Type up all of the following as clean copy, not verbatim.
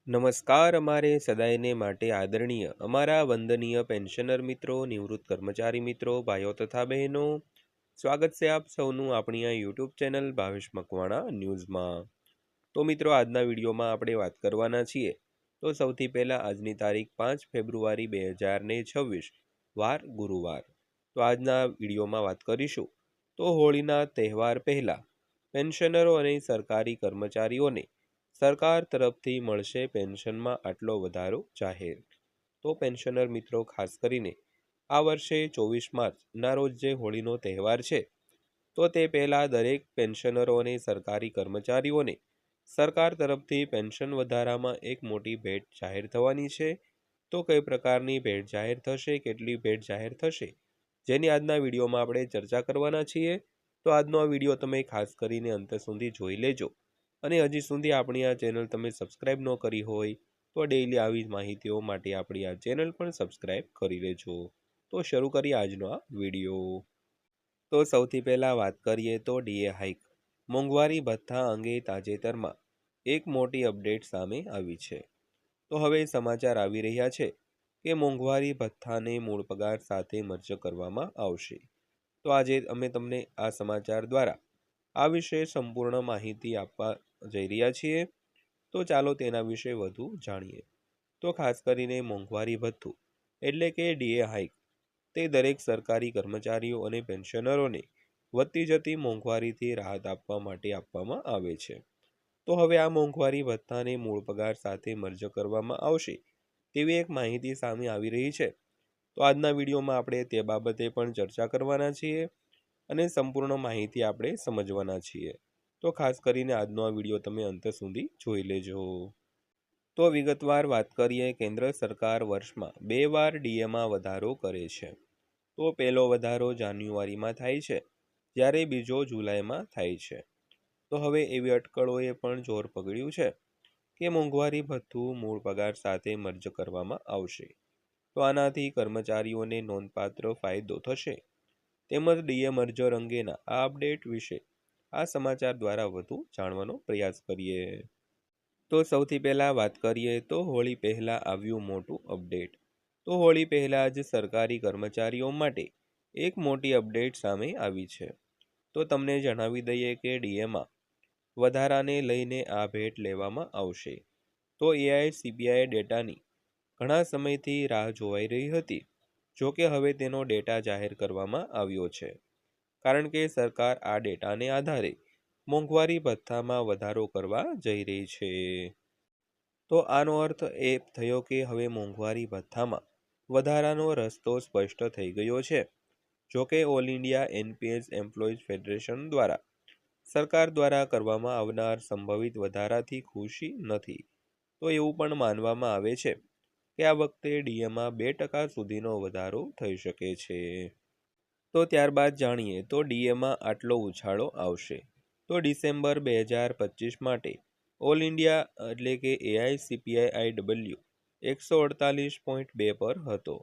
નમસ્કાર અમારે સદાયને માટે આદરણીય અમારા વંદનીય પેન્શનર મિત્રો, નિવૃત્ત કર્મચારી મિત્રો, ભાઈઓ તથા બહેનો, સ્વાગત છે આપ સૌનું આપણી આ યુટ્યુબ ચેનલ ભાવેશ મકવાણા ન્યૂઝમાં। તો મિત્રો, આજના વિડીયોમાં આપણે વાત કરવાના છીએ તો સૌથી પહેલાં આજની તારીખ 5 ફેબ્રુઆરી 2026 વાર ગુરુવાર। તો આજના વિડીયોમાં વાત કરીશું તો હોળીના તહેવાર પહેલાં પેન્શનરો અને સરકારી કર્મચારીઓને સરકાર તરફથી મળશે પેન્શનમાં આટલો વધારો જાહેર। તો પેન્શનર મિત્રો, ખાસ કરીને આ વર્ષે 24 માર્ચના રોજ જે હોળીનો તહેવાર છે તો તે પહેલાં દરેક પેન્શનરો અને સરકારી કર્મચારીઓને સરકાર તરફથી પેન્શન વધારામાં એક મોટી ભેટ જાહેર થવાની છે। તો કઈ પ્રકારની ભેટ જાહેર થશે, કેટલી ભેટ જાહેર થશે, જેની આજના વિડીયોમાં આપણે ચર્ચા કરવાના છીએ। તો આજનો આ વિડીયો તમે ખાસ કરીને અંત સુધી જોઈ લેજો અને હજી સુધી આપણી આ ચેનલ તમે સબસ્ક્રાઇબ ન કરી હોય તો ડેઈલી આવી માહિતીઓ માટે આપણી આ ચેનલ પણ સબસ્ક્રાઇબ કરી લેજો। તો શરૂ કરીએ આજનો આ વિડીયો। તો સૌથી પહેલાં વાત કરીએ તો ડીએ હાઇક મોંઘવારી ભથ્થા અંગે તાજેતરમાં એક મોટી અપડેટ સામે આવી છે। તો હવે સમાચાર આવી રહ્યા છે કે મોંઘવારી ભથ્થાને મૂળ પગાર સાથે મર્જ કરવામાં આવશે। તો આજે અમે તમને આ સમાચાર દ્વારા આ વિશે સંપૂર્ણ માહિતી આપવા જઈ રહ્યા છીએ। તો ચાલો તેના વિશે વધુ જાણીએ। તો ખાસ કરીને મોંઘવારી ભથ્થું એટલે કે ડીએ હાઇક તે દરેક સરકારી કર્મચારીઓ અને પેન્શનરોને વધતી જતી મોંઘવારીથી રાહત આપવા માટે આપવામાં આવે છે। તો હવે આ મોંઘવારી ભથ્થાને મૂળ પગાર સાથે મર્જ કરવામાં આવશે તેવી એક માહિતી સામે આવી રહી છે। તો આજના વિડીયોમાં આપણે તે બાબતે પણ ચર્ચા કરવાના છીએ અને સંપૂર્ણ માહિતી આપણે સમજવાના છીએ। તો ખાસ કરીને આજનો આ વિડીયો તમે અંત સુધી જોઈ લેજો। તો વિગતવાર વાત કરીએ, કેન્દ્ર સરકાર વર્ષમાં 2 વાર ડીએમાં વધારો કરે છે। તો પહેલો વધારો જાન્યુઆરીમાં થાય છે જ્યારે બીજો જુલાઈમાં થાય છે। તો હવે એવી અટકળોએ પણ જોર પકડ્યું છે કે મોંઘવારી ભથ્થું મૂળ પગાર સાથે મર્જ કરવામાં આવશે। તો આનાથી કર્મચારીઓને નોંધપાત્ર ફાયદો થશે। તેમજ ડીએ મર્જર અંગેના આ અપડેટ વિશે આ સમાચાર દ્વારા વધુ જાણવાનો પ્રયાસ કરીએ। તો સૌથી પહેલાં વાત કરીએ તો હોળી પહેલાં આવ્યું મોટું અપડેટ। તો હોળી પહેલાં જ સરકારી કર્મચારીઓ માટે એક મોટી અપડેટ સામે આવી છે। તો તમને જણાવી દઈએ કે ડીએમાં વધારાને લઈને આ ભેટ લેવામાં આવશે। તો એઆઈસીપીઆઈ ડેટાની ઘણા સમયથી રાહ જોવાઈ રહી હતી, જોકે હવે તેનો ડેટા જાહેર કરવામાં આવ્યો છે, કારણ કે સરકાર આ ડેટાને આધારે મોંઘવારી ભથ્થામાં વધારો કરવા જઈ રહી છે। તો આનો અર્થ એ થયો કે હવે મોંઘવારી ભથ્થામાં વધારાનો રસ્તો સ્પષ્ટ થઈ ગયો છે। જોકે all India NPS employees federation દ્વારા સરકાર દ્વારા કરવામાં આવનાર સંભવિત વધારાથી ખુશી નથી। તો એવું પણ માનવામાં આવે છે કે આ વખતે ડીએમાં 2% સુધીનો વધારો થઈ શકે છે। તો ત્યારબાદ જાણીએ તો ડીએમાં આટલો ઉછાળો આવશે। તો ડિસેમ્બર 2025 માટે ઓલ ઇન્ડિયા એટલે કે એઆઈસીપીઆઈડબલ્યુ 148.2 પર હતો।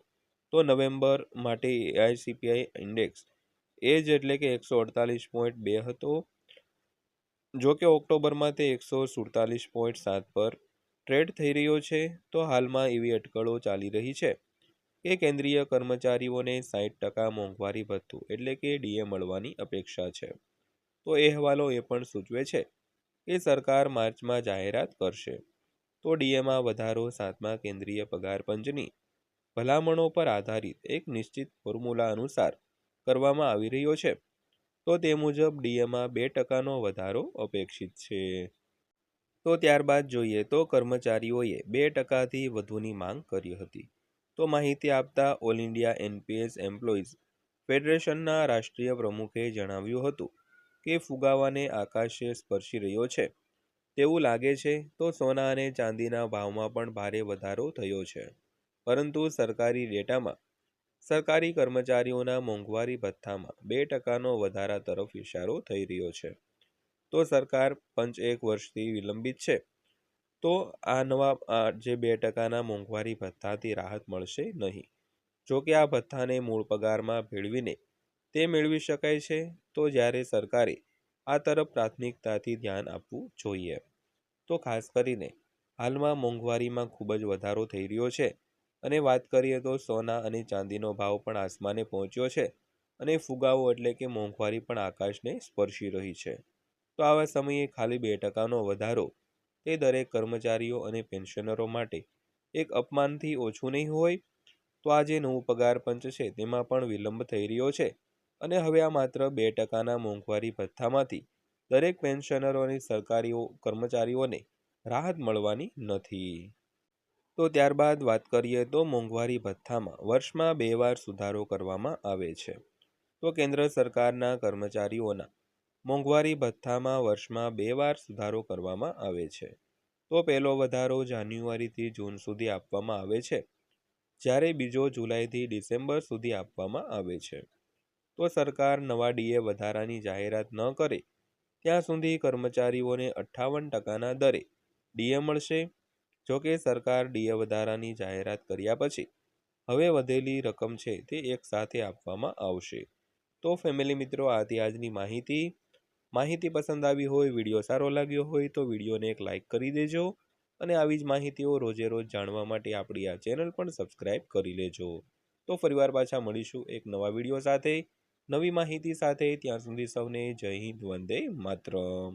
તો નવેમ્બર માટે એઆઈસીપીઆઈ ઇન્ડેક્સ એજ એટલે કે 148.2 હતો। જો કે ઓક્ટોબરમાં તે 147.7 પર ટ્રેડ થઈ રહ્યો છે। તો હાલમાં એવી અટકળો ચાલી રહી છે કે કેન્દ્રીય કર્મચારીઓને 60% મોંઘવારી ભથ્થું એટલે કે ડીએ મળવાની અપેક્ષા છે। તો અહેવાલો એ પણ સૂચવે છે કે સરકાર માર્ચમાં જાહેરાત કરશે। તો ડીએમાં વધારો 7મા કેન્દ્રીય પગાર પંચની ભલામણો પર આધારિત એક નિશ્ચિત ફોર્મ્યુલા અનુસાર કરવામાં આવી રહ્યો છે। તો તે મુજબ ડીએમાં 2%નો વધારો અપેક્ષિત છે। તો ત્યારબાદ જોઈએ તો કર્મચારીઓએ 2%થી વધુની માંગ કરી હતી। તો માહિતી આપતા ઓલ ઇન્ડિયા એનપીએસ એમ્પ્લોઈઝ ફેડરેશનના રાષ્ટ્રીય પ્રમુખે જણાવ્યું હતું કે ફુગાવાને આકાશે સ્પર્શી રહ્યો છે તેવું લાગે છે। તો સોના અને ચાંદીના ભાવમાં પણ ભારે વધારો થયો છે, પરંતુ સરકારી ડેટામાં સરકારી કર્મચારીઓના મોંઘવારી ભથ્થામાં 2%નો વધારા તરફ ઇશારો થઈ રહ્યો છે। તો સરકાર પંચ 1 વર્ષથી વિલંબિત છે। તો આ નવા જે 2%ના મોંઘવારી ભથ્થાથી રાહત મળશે નહીં। જોકે આ ભથ્થાને મૂળ પગારમાં ભેળવીને તે મેળવી શકાય છે। તો જ્યારે સરકારે આ તરફ પ્રાથમિકતાથી ધ્યાન આપવું જોઈએ। તો ખાસ કરીને હાલમાં મોંઘવારીમાં ખૂબ જ વધારો થઈ રહ્યો છે અને વાત કરીએ તો સોના અને ચાંદીનો ભાવ પણ આસમાને પહોંચ્યો છે અને ફુગાવો એટલે કે મોંઘવારી પણ આકાશને સ્પર્શી રહી છે. તો આવા સમયે ખાલી 2% વધારો તે દરેક કર્મચારીઓ અને પેન્શનરો માટે એક અપમાનથી ઓછું નહીં હોય. તો આ જે નવું પગાર પંચ છે તેમાં પણ વિલંબ થઈ રહ્યો છે અને હવે આ માત્ર 2%ના મોંઘવારી ભથ્થામાંથી દરેક પેન્શનરો અને સરકારી કર્મચારીઓને રાહત મળવાની નથી. તો ત્યારબાદ વાત કરીએ તો મોંઘવારી ભથ્થામાં વર્ષમાં 2 વાર સુધારો કરવામાં આવે છે. તો કેન્દ્ર સરકારના કર્મચારીઓના મોંઘવારી ભથ્થામાં વર્ષમાં 2 વાર સુધારો કરવામાં આવે છે. તો પહેલો વધારો જાન્યુઆરીથી જૂન સુધી આપવામાં આવે છે, જ્યારે બીજો જુલાઈથી ડિસેમ્બર સુધી આપવામાં આવે છે. તો સરકાર નવા ડીએ વધારાની જાહેરાત ન કરે ત્યાં સુધી કર્મચારીઓને 58%ના દરે ડીએ મળશે. જોકે સરકાર ડીએ વધારાની જાહેરાત કર્યા પછી હવે વધેલી રકમ છે તે એક સાથે આપવામાં આવશે. તો ફેમિલી મિત્રો, આથી આજની માહિતી પસંદ આવી હોય, વિડીયો સારો લાગ્યો હોય તો વિડીયોને એક લાઇક કરી દેજો અને આવી જ માહિતીઓ રોજે રોજ જાણવા માટે આપણી આ ચેનલ પણ સબસ્ક્રાઈબ કરી લેજો. તો ફરીવાર પાછા મળીશું એક નવા વિડીયો સાથે, નવી માહિતી સાથે. ત્યાં સુધી સૌને જય હિન્દ, વંદે માતરમ.